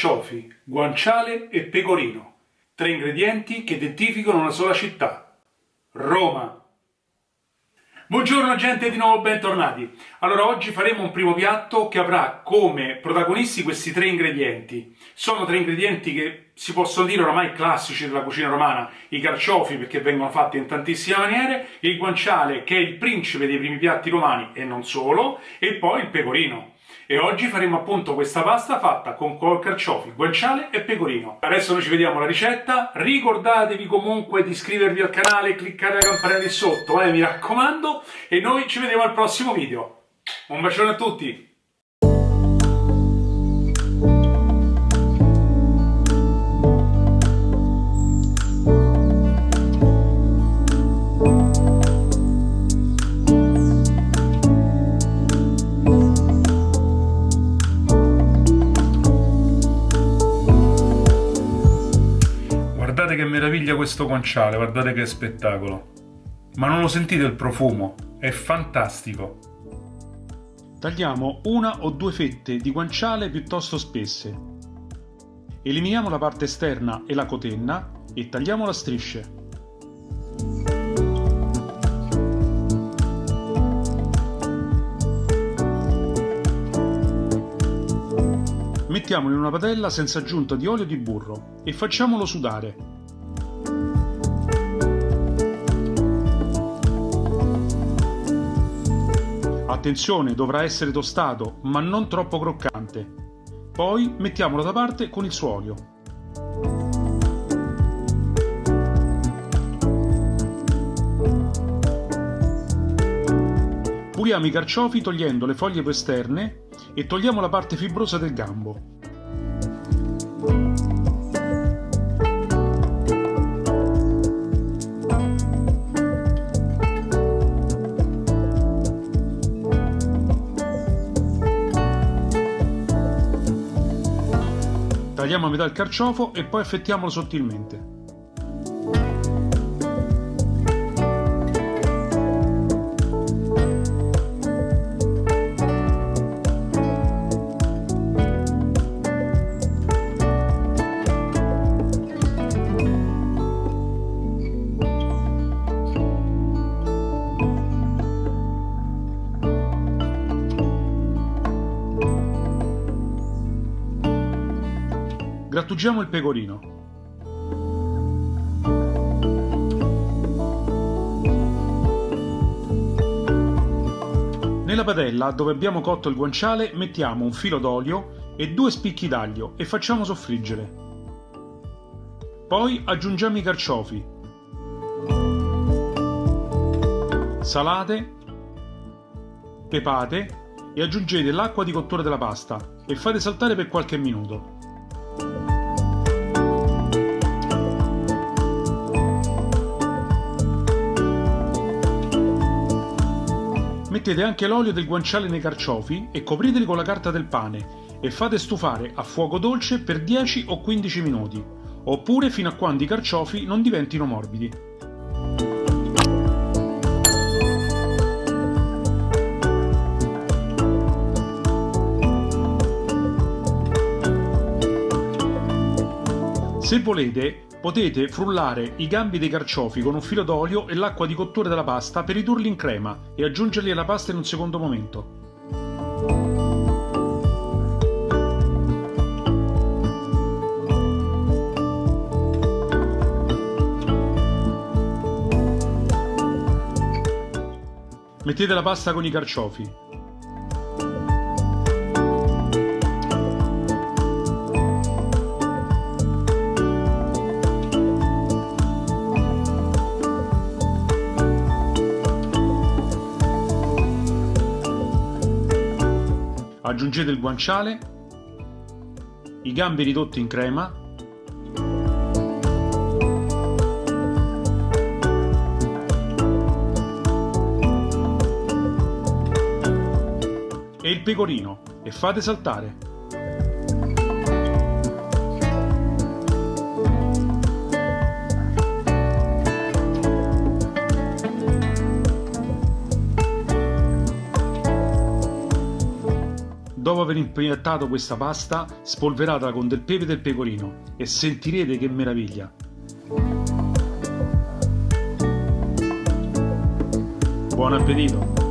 carciofi, guanciale e pecorino. 3 ingredienti che identificano una sola città: Roma. Buongiorno gente, di nuovo bentornati. Allora, oggi faremo un primo piatto che avrà come protagonisti questi 3 ingredienti. Sono 3 ingredienti che si possono dire oramai classici della cucina romana: i carciofi, perché vengono fatti in tantissime maniere, il guanciale, che è il principe dei primi piatti romani e non solo, e poi il pecorino. E oggi faremo appunto questa pasta fatta con carciofi, guanciale e pecorino. Adesso noi ci vediamo la ricetta. Ricordatevi comunque di iscrivervi al canale e cliccare la campanella lì sotto, mi raccomando, e noi ci vediamo al prossimo video. Un bacione a tutti! Guardate che meraviglia questo guanciale, guardate che spettacolo. Ma non lo sentite il profumo? È fantastico. Tagliamo 1 o 2 fette di guanciale piuttosto spesse. Eliminiamo la parte esterna e la cotenna e tagliamo a strisce. Mettiamolo in una padella senza aggiunta di olio o di burro e facciamolo sudare. Attenzione, dovrà essere tostato, ma non troppo croccante. Poi mettiamolo da parte con il suo olio. Puliamo i carciofi togliendo le foglie esterne e togliamo la parte fibrosa del gambo. Tagliamo a metà il carciofo e poi affettiamolo sottilmente. Grattugiamo il pecorino. Nella padella dove abbiamo cotto il guanciale mettiamo un filo d'olio e 2 spicchi d'aglio e facciamo soffriggere. Poi aggiungiamo i carciofi. Salate, pepate e aggiungete l'acqua di cottura della pasta e fate saltare per qualche minuto. Mettete anche l'olio del guanciale nei carciofi e copriteli con la carta del pane e fate stufare a fuoco dolce per 10 o 15 minuti, oppure fino a quando i carciofi non diventino morbidi. Se volete, potete frullare i gambi dei carciofi con un filo d'olio e l'acqua di cottura della pasta per ridurli in crema e aggiungerli alla pasta in un secondo momento. Mettete la pasta con i carciofi. Aggiungete il guanciale, i gambi ridotti in crema, e il pecorino e fate saltare. Dopo aver impiattato questa pasta, spolveratela con del pepe e del pecorino e sentirete che meraviglia. Buon appetito!